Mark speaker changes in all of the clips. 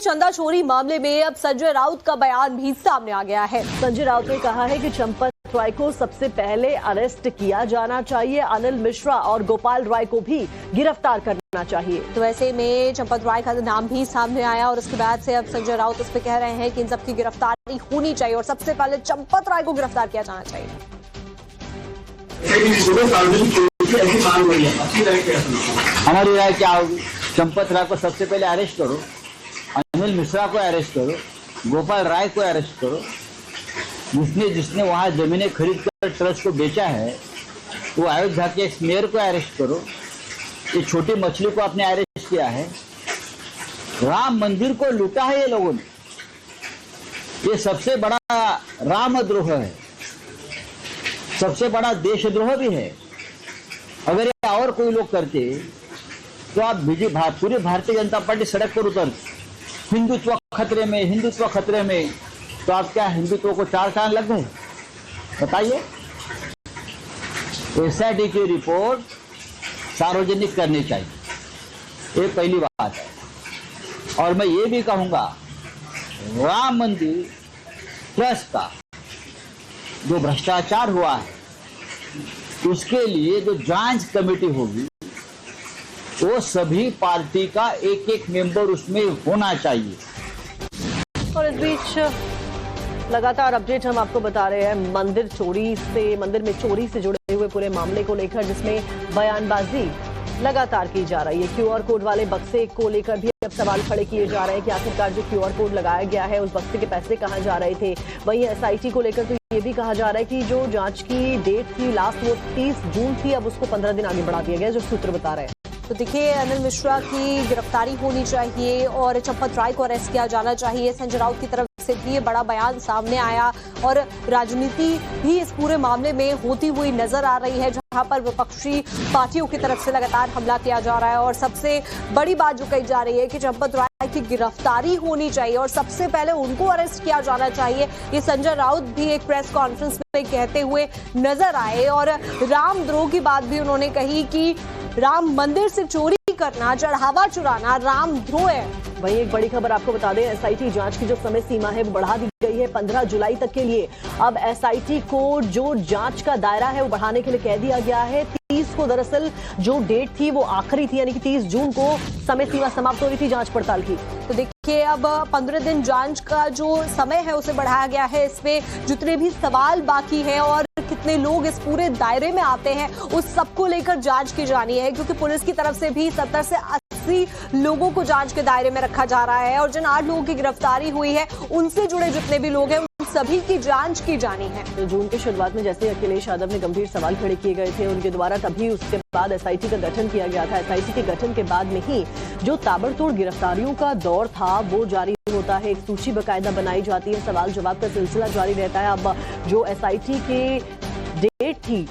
Speaker 1: चंदा चोरी मामले में अब संजय राउत का बयान भी सामने आ गया है।
Speaker 2: संजय राउत ने कहा है कि चंपत राय को सबसे पहले अरेस्ट किया जाना चाहिए, अनिल मिश्रा और गोपाल राय को भी गिरफ्तार करना चाहिए।
Speaker 1: तो ऐसे में चंपत राय का नाम भी सामने आया और उसके बाद से अब संजय राउत इस पे कह रहे हैं कि इन सबकी गिरफ्तारी होनी चाहिए और सबसे पहले चंपत राय को गिरफ्तार किया जाना चाहिए।
Speaker 3: हमारी राय क्या होगी? चंपत राय को सबसे पहले अरेस्ट करो, अनिल मिश्रा को अरेस्ट करो, गोपाल राय को अरेस्ट करो। जिसने वहां जमीनें खरीद कर ट्रस्ट को बेचा है वो अयोध्या के एक्स मेयर को अरेस्ट करो। ये छोटी मछली को आपने अरेस्ट किया है। राम मंदिर को लूटा है ये लोगों ने। ये सबसे बड़ा रामद्रोह है, सबसे बड़ा देशद्रोह भी है। अगर ये और कोई लोग करते तो आप पूरी भारतीय जनता पार्टी सड़क पर उतर हिंदुत्व खतरे में, हिंदुत्व खतरे में, तो आप क्या हिंदुत्व को चार चांद लग गए? बताइए। एसआईटी की रिपोर्ट सार्वजनिक करनी चाहिए, ये पहली बात है। और मैं ये भी कहूंगा राम मंदिर ट्रस्ट का जो भ्रष्टाचार हुआ है उसके लिए जो जांच कमेटी होगी वो सभी पार्टी का एक एक मेंबर उसमें होना चाहिए।
Speaker 2: और इस बीच लगातार अपडेट हम आपको बता रहे हैं मंदिर में चोरी से जुड़े हुए पूरे मामले को लेकर, जिसमें बयानबाजी लगातार की जा रही है। क्यूआर कोड वाले बक्से को लेकर भी अब सवाल खड़े किए जा रहे हैं कि आखिरकार जो क्यूआर कोड लगाया गया है उस बक्से के पैसे कहां जा रहे थे। वहीं एसआईटी को लेकर तो ये भी कहा जा रहा है कि जो जांच की डेट थी लास्ट वो 30 जून थी, अब उसको 15 दिन आगे बढ़ा दिया गया, जो सूत्र बता रहे हैं।
Speaker 1: तो देखिए, अनिल मिश्रा की गिरफ्तारी होनी चाहिए और चंपत राय को अरेस्ट किया जाना चाहिए। संजय राउत की तरफ से भी ये बड़ा बयान सामने आया और राजनीति भी इस पूरे मामले में होती हुई नजर आ रही है, जहां पर विपक्षी पार्टियों की तरफ से लगातार हमला किया जा रहा है। और सबसे बड़ी बात जो कही जा रही है कि चंपत राय की गिरफ्तारी होनी चाहिए और सबसे पहले उनको अरेस्ट किया जाना चाहिए। ये संजय राउत भी एक प्रेस कॉन्फ्रेंस में कहते हुए नजर आए और रामद्रोह की बात भी उन्होंने कही कि राम मंदिर से चोरी करना, चढ़ावा चुराना रामद्रोह है।
Speaker 2: वहीं एक बड़ी खबर आपको बता दें, एसआईटी जांच की जो समय सीमा है वो बढ़ा दी गई है 15 जुलाई तक के लिए। अब एसआईटी को जो जांच का दायरा है वो बढ़ाने के लिए कह दिया गया है। 30 को दरअसल जो डेट थी वो आखिरी थी, यानी कि 30 जून को समय सीमा समाप्त हो रही थी जांच पड़ताल की।
Speaker 1: तो देखिए, अब 15 दिन जांच का जो समय है उसे बढ़ाया गया है। इसमें जितने भी सवाल बाकी है और कितने लोग इस पूरे दायरे में आते हैं उस सबको लेकर जांच की जानी है, क्योंकि पुलिस की तरफ से भी 70 से 80 लोगों को जांच के दायरे में रखा जा रहा है और जिन 8 लोगों की गिरफ्तारी हुई है उनसे जुड़े जितने भी लोग हैं उन सभी की जांच की जानी है।
Speaker 2: तो जून की शुरुआत में जैसे अखिलेश यादव ने गंभीर सवाल खड़े किए गए थे उनके द्वारा, तभी उसके बाद एसआईटी का गठन किया गया था। एसआईटी के गठन के बाद में ही जो ताबड़तोड़ गिरफ्तारियों का दौर था वो जारी होता है। एक सूची बाकायदा बनाई जाती है, सवाल जवाब का सिलसिला जारी रहता है। अब जो एसआईटी के डेट थी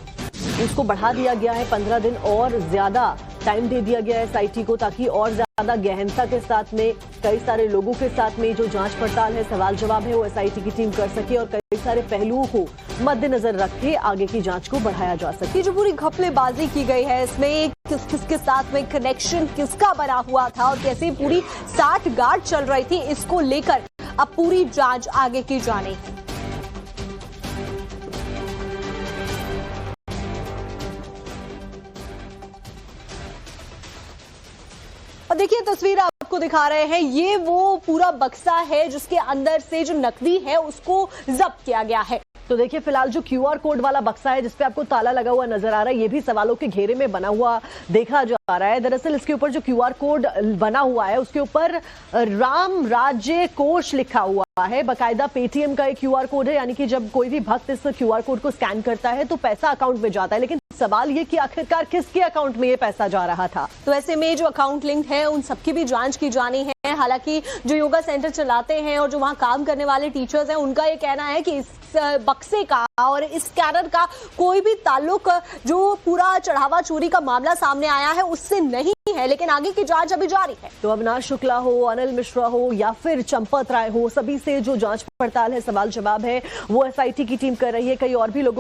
Speaker 2: उसको बढ़ा दिया गया है, 15 दिन और ज्यादा टाइम दे दिया गया है एसआईटी को, ताकि और ज्यादा गहनता के साथ में कई सारे लोगों के साथ में जो जांच पड़ताल है, सवाल जवाब है, वो एसआईटी की टीम कर सके और कई सारे पहलुओं को मद्देनजर रख के आगे की जांच को बढ़ाया जा सके।
Speaker 1: जो पूरी घपलेबाजी की गई है इसमें किसके साथ में कनेक्शन किसका बना हुआ था और कैसे पूरी साठगांठ चल रही थी, इसको लेकर अब पूरी जांच आगे की जानी है। और देखिए, तस्वीर आपको दिखा रहे हैं, ये वो पूरा बक्सा है जिसके अंदर से जो नकदी है उसको जब्त किया गया है।
Speaker 2: तो देखिए, फिलहाल जो क्यूआर कोड वाला बक्सा है जिसपे आपको ताला लगा हुआ नजर आ रहा है, ये भी सवालों के घेरे में बना हुआ देखा जा रहा है। दरअसल इसके ऊपर जो क्यूआर कोड बना हुआ है उसके ऊपर राम राज्य कोष लिखा हुआ है। बकायदा पेटीएम का एक क्यूआर कोड है, यानी कि जब कोई भी भक्त इस क्यूआर कोड को स्कैन करता है तो पैसा अकाउंट में जाता है। लेकिन सवाल ये कि आखिरकार किसके अकाउंट में ये पैसा जा रहा था।
Speaker 1: तो ऐसे में जो अकाउंट लिंक है उन सबकी भी जांच की जानी है। हालांकि जो योगा सेंटर चलाते हैं और जो वहां काम करने वाले टीचर्स हैं उनका ये कहना है कि इस बक्से का और इस स्कैनर का कोई भी ताल्लुक जो पूरा चढ़ावा चोरी का मामला सामने आया है उससे नहीं है, लेकिन आगे की जांच अभी जारी है।
Speaker 2: तो अविनाश शुक्ला हो, अनिल मिश्रा हो या फिर चंपत राय हो, सभी से जो जांच पड़ताल है, सवाल जवाब है, वो एसआईटी की टीम कर रही है। कई और भी लोगों